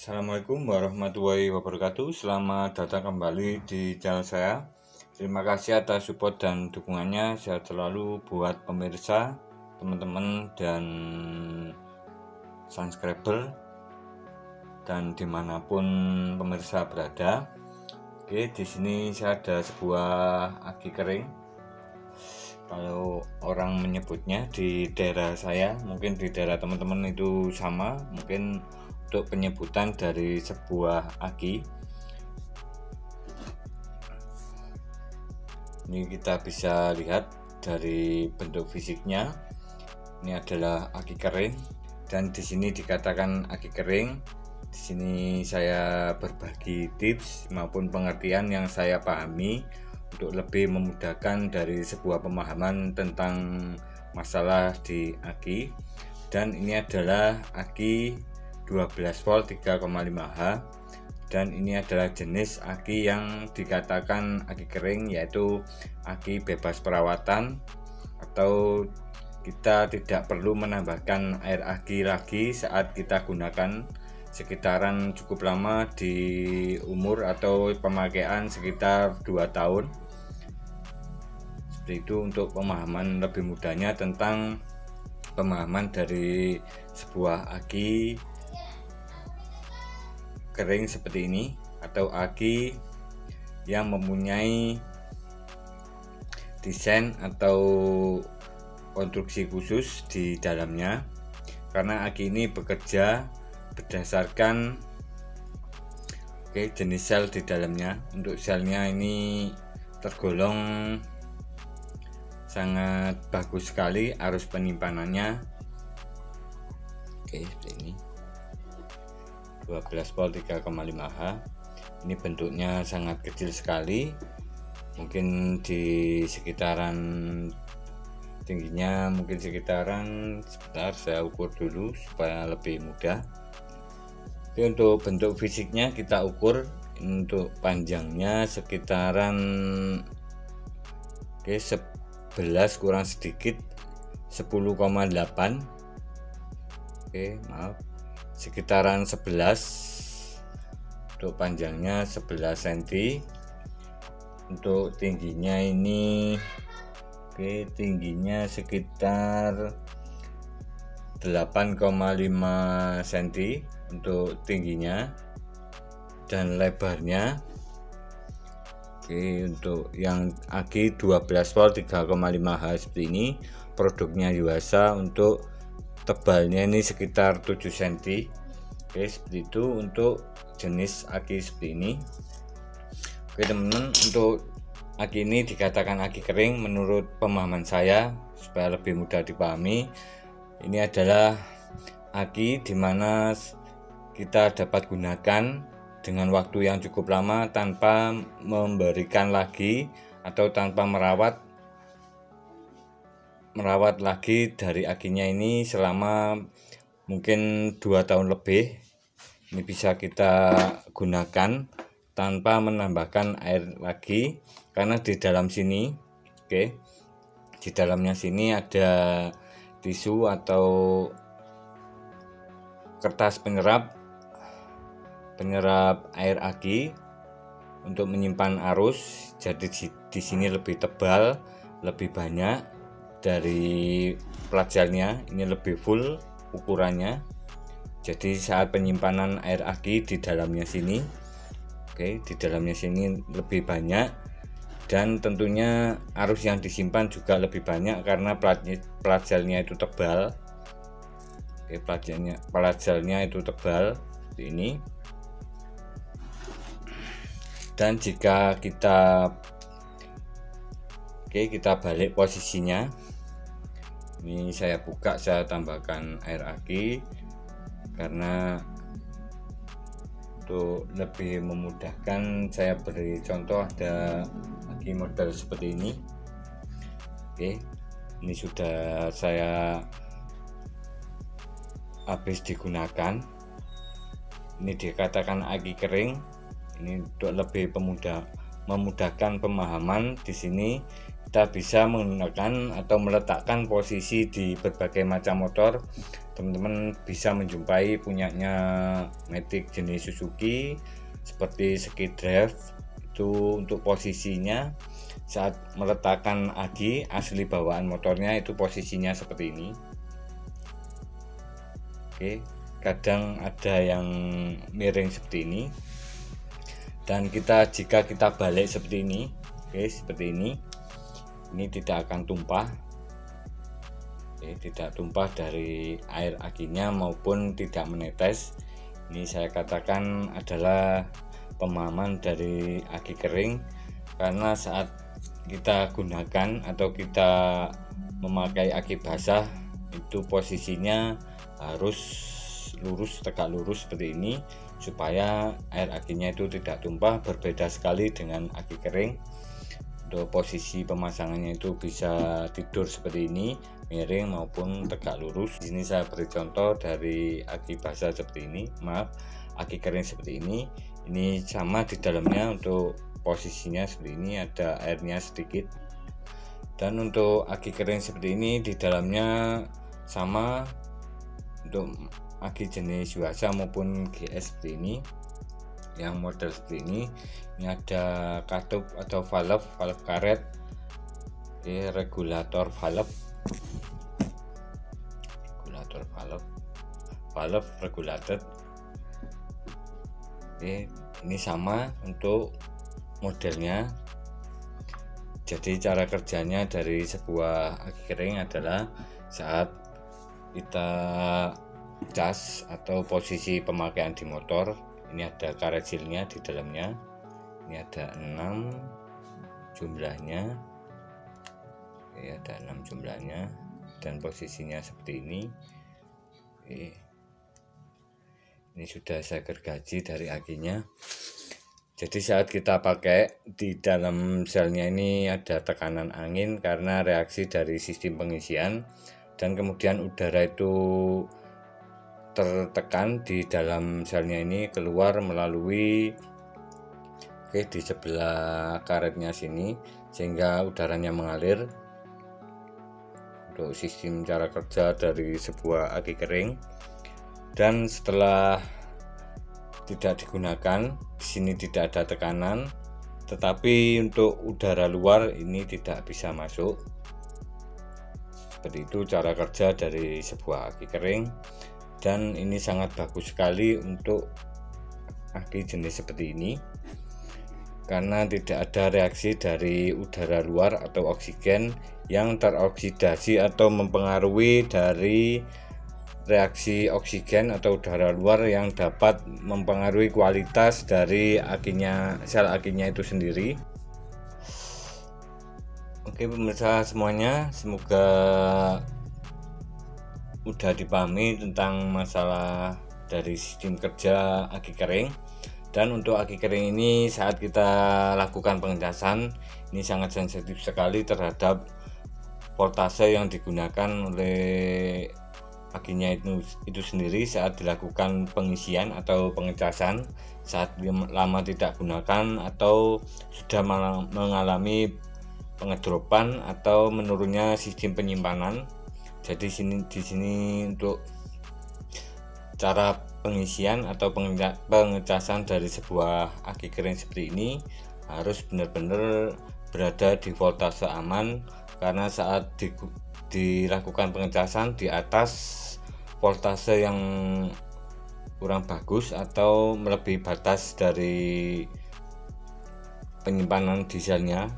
Assalamualaikum warahmatullahi wabarakatuh. Selamat datang kembali di channel saya. Terima kasih atas support dan dukungannya. Sehat selalu buat pemirsa, teman-teman, dan subscriber, dan dimanapun pemirsa berada. Oke, di sini saya ada sebuah aki kering. Kalau orang menyebutnya di daerah saya, mungkin di daerah teman-teman itu sama, mungkin untuk penyebutan dari sebuah aki. Ini kita bisa lihat dari bentuk fisiknya. Ini adalah aki kering, dan di sini dikatakan aki kering. Di sini saya berbagi tips maupun pengertian yang saya pahami untuk lebih memudahkan dari sebuah pemahaman tentang masalah di aki. Dan ini adalah aki 12 volt 3,5H, dan ini adalah jenis aki yang dikatakan aki kering, yaitu aki bebas perawatan, atau kita tidak perlu menambahkan air aki lagi saat kita gunakan sekitaran cukup lama di umur atau pemakaian sekitar 2 tahun. Seperti itu untuk pemahaman lebih mudahnya tentang pemahaman dari sebuah aki kering seperti ini, atau aki yang mempunyai desain atau konstruksi khusus di dalamnya, karena aki ini bekerja berdasarkan jenis sel di dalamnya. Untuk selnya ini tergolong sangat bagus sekali arus penyimpanannya. Seperti ini 12 volt 3,5H. Ini bentuknya sangat kecil sekali, mungkin di sekitaran tingginya mungkin sekitaran, sebentar saya ukur dulu supaya lebih mudah. Oke, untuk bentuk fisiknya kita ukur. Untuk panjangnya sekitaran 11 kurang sedikit 10,8. Maaf, sekitaran 11. Untuk panjangnya 11 cm. Untuk tingginya ini tingginya sekitar 8,5 cm untuk tingginya, dan lebarnya untuk yang aki 12 volt 3,5H seperti ini, produknya Yuasa, untuk tebalnya ini sekitar 7 cm. Seperti itu untuk jenis aki seperti ini. Teman-teman, untuk aki ini dikatakan aki kering menurut pemahaman saya supaya lebih mudah dipahami. Ini adalah aki dimana kita dapat gunakan dengan waktu yang cukup lama tanpa memberikan lagi atau tanpa merawat lagi dari akinya ini selama mungkin 2 tahun lebih. Ini bisa kita gunakan tanpa menambahkan air lagi, karena di dalam sini di dalamnya sini ada tisu atau kertas penyerap air aki untuk menyimpan arus. Jadi di sini lebih tebal, lebih banyak dari plat gelnya, ini lebih full ukurannya. Jadi saat penyimpanan air aki di dalamnya sini, di dalamnya sini lebih banyak, dan tentunya arus yang disimpan juga lebih banyak karena plat gelnya itu tebal. Plat gelnya itu tebal seperti ini. Dan jika kita balik posisinya, ini saya buka, saya tambahkan air aki karena untuk lebih memudahkan saya beri contoh. Ada aki model seperti ini. Ini sudah saya habis digunakan. Ini dikatakan aki kering. Ini untuk lebih memudahkan pemahaman. Di sini kita bisa menggunakan atau meletakkan posisi di berbagai macam motor teman-teman bisa menjumpai punyanya Matic jenis Suzuki seperti Ski Drive. Itu untuk posisinya saat meletakkan agi asli bawaan motornya itu posisinya seperti ini. Oke, kadang ada yang miring seperti ini, dan jika kita balik seperti ini, oke, seperti ini tidak akan tumpah. Oke, tidak tumpah dari air aginya maupun tidak menetes. Ini saya katakan adalah pemahaman dari agi kering, karena saat kita gunakan atau kita memakai agi basah itu posisinya harus lurus, tegak lurus seperti ini supaya air aginya itu tidak tumpah. Berbeda sekali dengan agi kering. Untuk posisi pemasangannya itu bisa tidur seperti ini, miring maupun tegak lurus. Di sini saya beri contoh dari agi basah seperti ini, agi kering seperti ini. Ini sama di dalamnya, untuk posisinya seperti ini, ada airnya sedikit. Dan untuk agi kering seperti ini di dalamnya sama untuk agi jenis Yuasa maupun GS seperti ini, yang model seperti ini. Ini ada katup atau valve karet, regulator valve regulated. Ini sama untuk modelnya. Jadi cara kerjanya dari sebuah agi kering adalah saat kita cas atau posisi pemakaian di motor, ini ada karet silnya di dalamnya. Ini ada 6 jumlahnya. Ada 6 jumlahnya dan posisinya seperti ini. Ini sudah saya gergaji dari aginya. Jadi saat kita pakai, di dalam selnya ini ada tekanan angin karena reaksi dari sistem pengisian, dan kemudian udara itu tertekan di dalam selnya ini keluar melalui di sebelah karetnya sini, sehingga udaranya mengalir. Untuk sistem cara kerja dari sebuah agi kering. Dan setelah tidak digunakan, di sini tidak ada tekanan, tetapi untuk udara luar ini tidak bisa masuk. Seperti itu cara kerja dari sebuah agi kering, dan ini sangat bagus sekali untuk agi jenis seperti ini karena tidak ada reaksi dari udara luar atau oksigen yang teroksidasi atau mempengaruhi dari reaksi oksigen atau udara luar yang dapat mempengaruhi kualitas dari aginya, sel aginya itu sendiri. Oke pemirsa semuanya, semoga udah dipahami tentang masalah dari sistem kerja agi kering. Dan untuk agi kering ini saat kita lakukan pengecasan, ini sangat sensitif sekali terhadap voltase yang digunakan oleh aginya itu sendiri saat dilakukan pengisian atau pengecasan. Saat lama tidak gunakan atau sudah mengalami pengedropan atau menurunnya sistem penyimpanan. Jadi di sini untuk cara pengisian atau pengecasan dari sebuah agi kering seperti ini harus benar-benar berada di voltase aman, karena saat dilakukan pengecasan di atas voltase yang kurang bagus atau melebihi batas dari penyimpanan dieselnya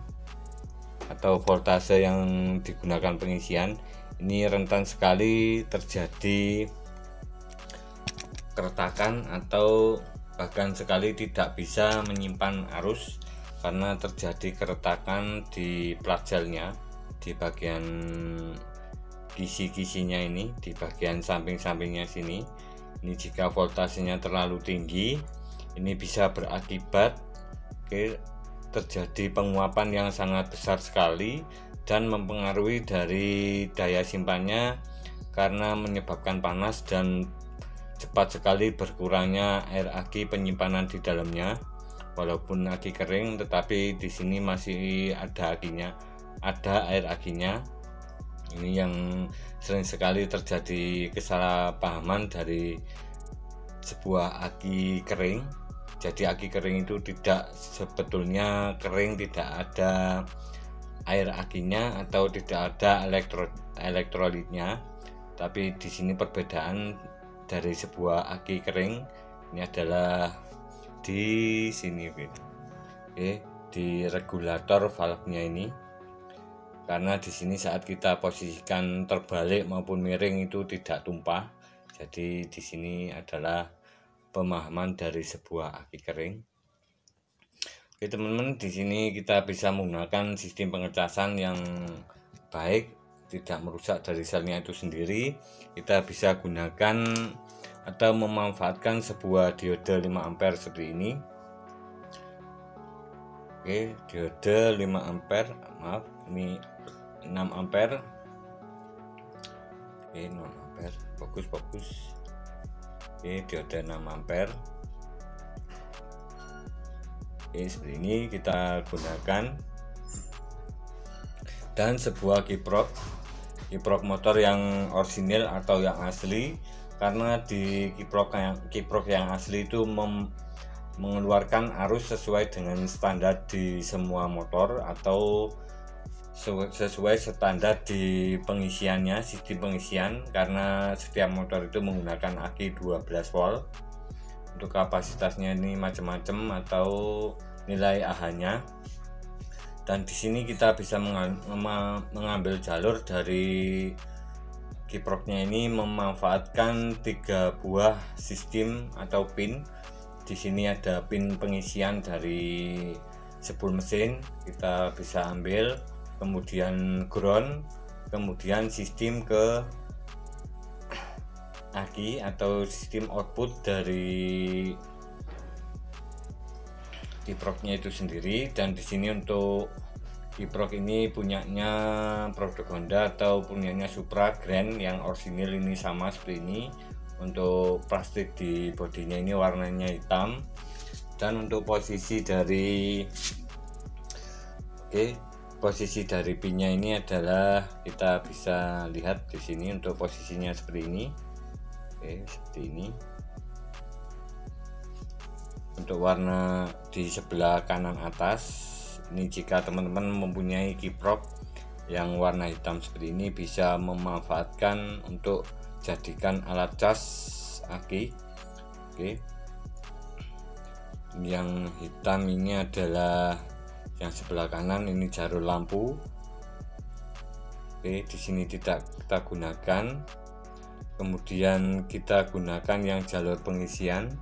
atau voltase yang digunakan pengisian, ini rentan sekali terjadi keretakan atau bahkan sekali tidak bisa menyimpan arus karena terjadi keretakan di plat gelnya, di bagian kisi-kisinya ini, di bagian samping-sampingnya sini. Ini jika voltasenya terlalu tinggi, ini bisa berakibat terjadi penguapan yang sangat besar sekali dan mempengaruhi dari daya simpannya karena menyebabkan panas dan cepat sekali berkurangnya air agi penyimpanan di dalamnya. Walaupun agi kering, tetapi di sini masih ada aginya, ada air aginya. Ini yang sering sekali terjadi kesalahpahaman dari sebuah aki kering. Jadi aki kering itu tidak sebetulnya kering, tidak ada air akinya atau tidak ada elektrolitnya. Tapi di sini perbedaan dari sebuah aki kering ini adalah di sini, di regulator valve-nya ini. Karena di sini saat kita posisikan terbalik maupun miring itu tidak tumpah. Jadi di sini adalah pemahaman dari sebuah aki kering. Oke teman-teman, di sini kita bisa menggunakan sistem pengecasan yang baik, tidak merusak dari selnya itu sendiri. Kita bisa gunakan atau memanfaatkan sebuah diode 5 ampere seperti ini. Oke, diode 5 ampere, maaf, ini 6 ampere. Oke, 6 ampere, fokus. Oke, diode 6 ampere. Oke, seperti ini kita gunakan. Dan sebuah kiprok motor yang orisinil atau yang asli, karena di kiprok yang asli itu mengeluarkan arus sesuai dengan standar di semua motor atau sesuai standar di pengisiannya, sistem pengisian, karena setiap motor itu menggunakan aki 12 volt. Untuk kapasitasnya ini macam-macam atau nilai AH-nya. Dan di sini kita bisa mengambil jalur dari kiproknya ini, memanfaatkan 3 buah sistem atau pin. Di sini ada pin pengisian dari spool mesin, kita bisa ambil, kemudian ground, kemudian sistem ke aki atau sistem output dari kiproknya itu sendiri. Dan di sini untuk kiprok ini punyanya produk Honda atau punyanya Supra Grand yang orisinil ini sama seperti ini. Untuk plastik di bodinya ini warnanya hitam. Dan untuk posisi dari posisi dari pinnya ini adalah kita bisa lihat di sini untuk posisinya seperti ini. Seperti ini. Untuk warna di sebelah kanan atas ini, jika teman-teman mempunyai kiprok yang warna hitam seperti ini, bisa memanfaatkan untuk jadikan alat cas aki. Yang hitam ini adalah yang sebelah kanan, ini jalur lampu. Di sini tidak kita gunakan. Kemudian kita gunakan yang jalur pengisian.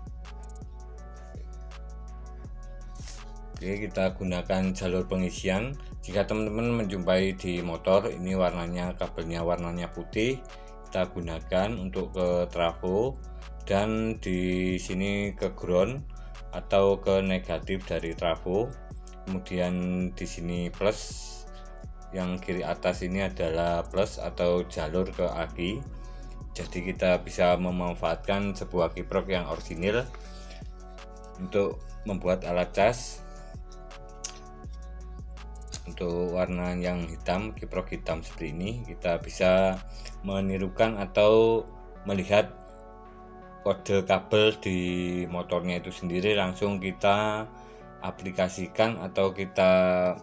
Kita gunakan jalur pengisian. Jika teman-teman menjumpai di motor ini warnanya, kabelnya warnanya putih, kita gunakan untuk ke trafo, dan di sini ke ground atau ke negatif dari trafo. Kemudian di sini plus, yang kiri atas ini adalah plus atau jalur ke aki. Jadi kita bisa memanfaatkan sebuah kiprok yang orisinil untuk membuat alat cas. Untuk warna yang hitam, kiprok hitam seperti ini, kita bisa menirukan atau melihat kode kabel di motornya itu sendiri, langsung kita aplikasikan atau kita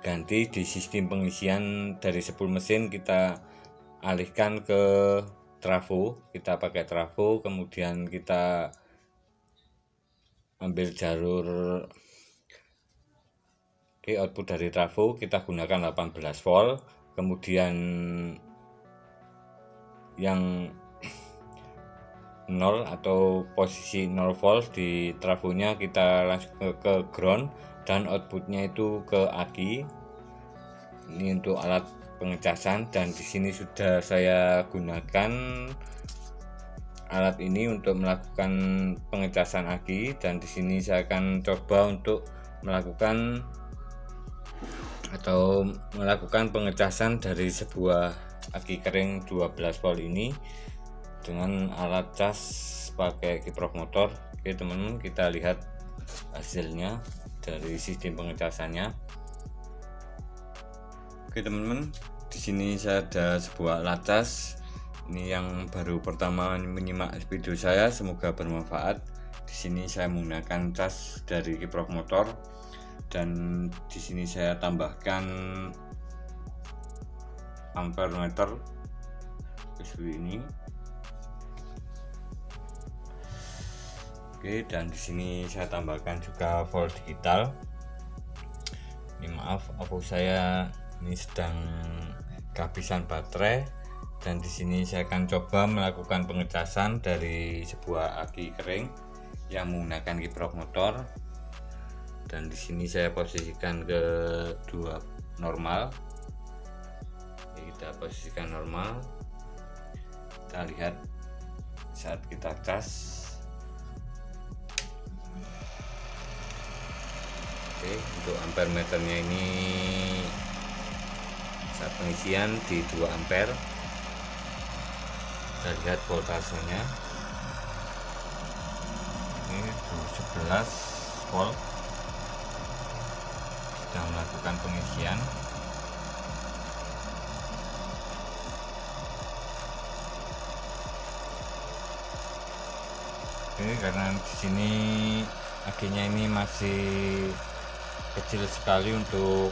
ganti di sistem pengisian dari spool mesin. Kita alihkan ke trafo, kita pakai trafo, kemudian kita ambil jalur output dari trafo, kita gunakan 18 volt. Kemudian yang 0 atau posisi 0 volt di trafonya kita langsung ke ground, dan outputnya itu ke aki. Ini untuk alat pengecasan, dan di sini sudah saya gunakan alat ini untuk melakukan pengecasan aki. Dan di sini saya akan coba untuk melakukan pengecasan dari sebuah aki kering 12 volt ini dengan alat cas pakai kiprok motor. Oke teman-teman, kita lihat hasilnya dari sistem pengecasannya. Oke teman-teman, di sini saya ada sebuah alat cas. Ini yang baru pertama menyimak video saya, semoga bermanfaat. Di sini saya menggunakan cas dari kiprok motor, dan di sini saya tambahkan ampere meter seperti ini. Oke, dan di sini saya tambahkan juga volt digital. Ini maaf, saya ini sedang kehabisan baterai, dan di sini saya akan coba melakukan pengecasan dari sebuah aki kering yang menggunakan kiprok motor. Dan di sini saya posisikan ke 2 normal. Kita posisikan normal. Kita lihat saat kita cas. Oke, untuk ampere meternya ini saat pengisian di 2 ampere. Kita lihat voltasenya ini 11 volt, sedang melakukan pengisian. Oke, karena di sini akinya ini masih kecil sekali untuk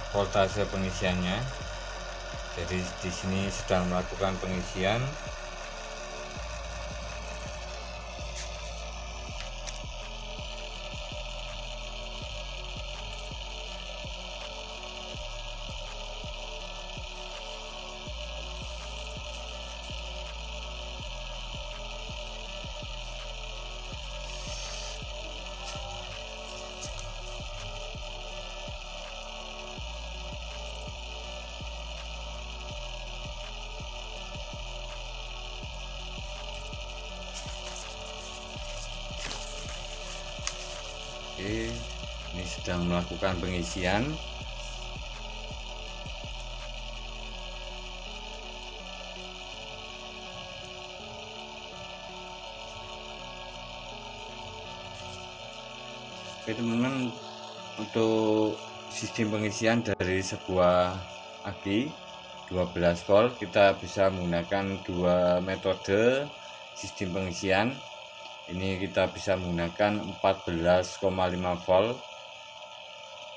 voltase pengisiannya, jadi di sini sedang melakukan pengisian. Oke, ini sedang melakukan pengisian. Oke teman-teman, untuk sistem pengisian dari sebuah aki 12 volt kita bisa menggunakan 2 metode sistem pengisian. Ini kita bisa menggunakan 14,5 volt.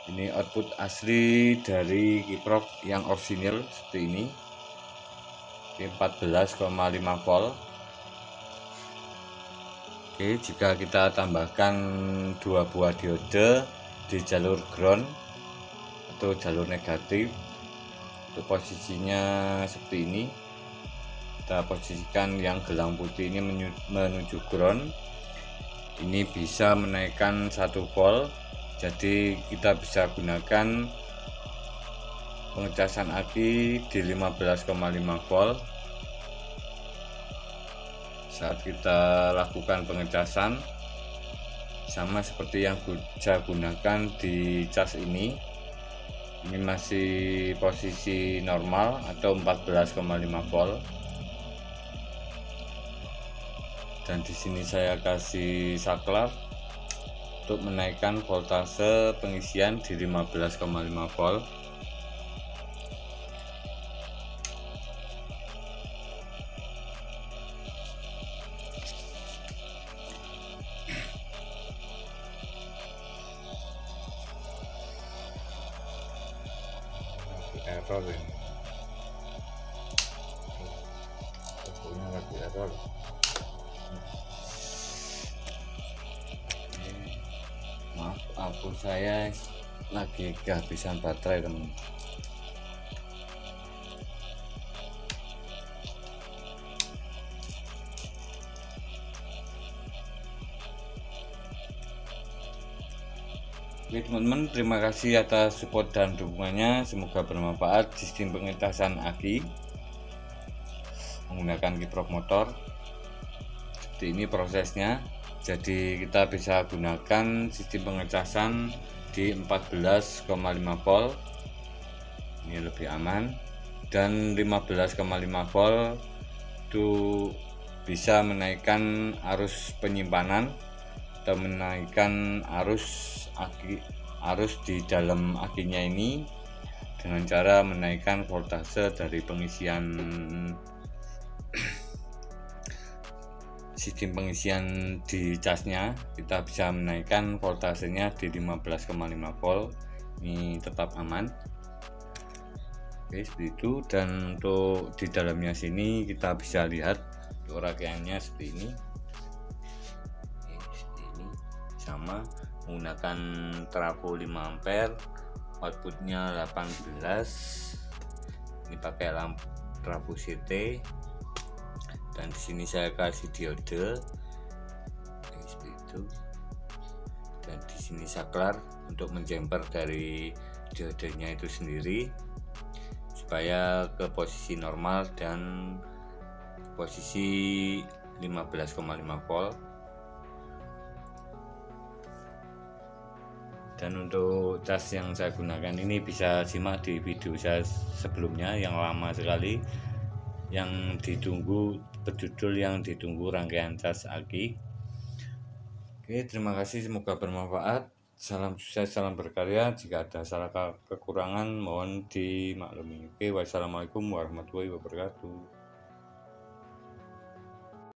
Ini output asli dari kiprok yang orisinil seperti ini. Oke, 14,5 volt. Oke, jika kita tambahkan 2 buah diode di jalur ground atau jalur negatif, untuk posisinya seperti ini. Kita posisikan yang gelang putih ini menuju ground. Ini bisa menaikkan 1 volt, jadi kita bisa gunakan pengecasan aki di 15,5 volt. Saat kita lakukan pengecasan sama seperti yang saya gunakan di cas ini masih posisi normal atau 14,5 volt. Dan di sini saya kasih saklar untuk menaikkan voltase pengisian di 15,5 volt. Error ini. Pokoknya lagi error. Maaf, akun saya lagi kehabisan baterai teman. Oke teman-teman, terima kasih atas support dan dukungannya, semoga bermanfaat. Sistem pengecasan aki menggunakan kiprok motor seperti ini prosesnya. Jadi kita bisa gunakan sistem pengecasan di 14,5 volt, ini lebih aman, dan 15,5 volt itu bisa menaikkan arus penyimpanan atau menaikkan arus arus di dalam akinya ini dengan cara menaikkan voltase dari pengisian sistem pengisian di casnya. Kita bisa menaikkan voltasenya di 15,5 volt. Ini tetap aman. Oke, seperti itu. Dan untuk di dalamnya sini kita bisa lihat untuk rangkaiannya seperti ini. Oke, seperti ini. Sama menggunakan trafo 5 ampere, outputnya 18. Ini pakai lampu trafo CT. Dan di sini saya kasih diode seperti itu, dan di sini saklar untuk menjemper dari diodenya itu sendiri supaya ke posisi normal dan posisi 15,5 volt. Dan untuk cas yang saya gunakan ini bisa simak di video saya sebelumnya yang lama sekali, yang ditunggu, berjudul yang ditunggu rangkaian cas aki. Oke, terima kasih, semoga bermanfaat. Salam sukses, salam berkarya. Jika ada salah kekurangan mohon dimaklumi. Oke, wassalamualaikum warahmatullahi wabarakatuh.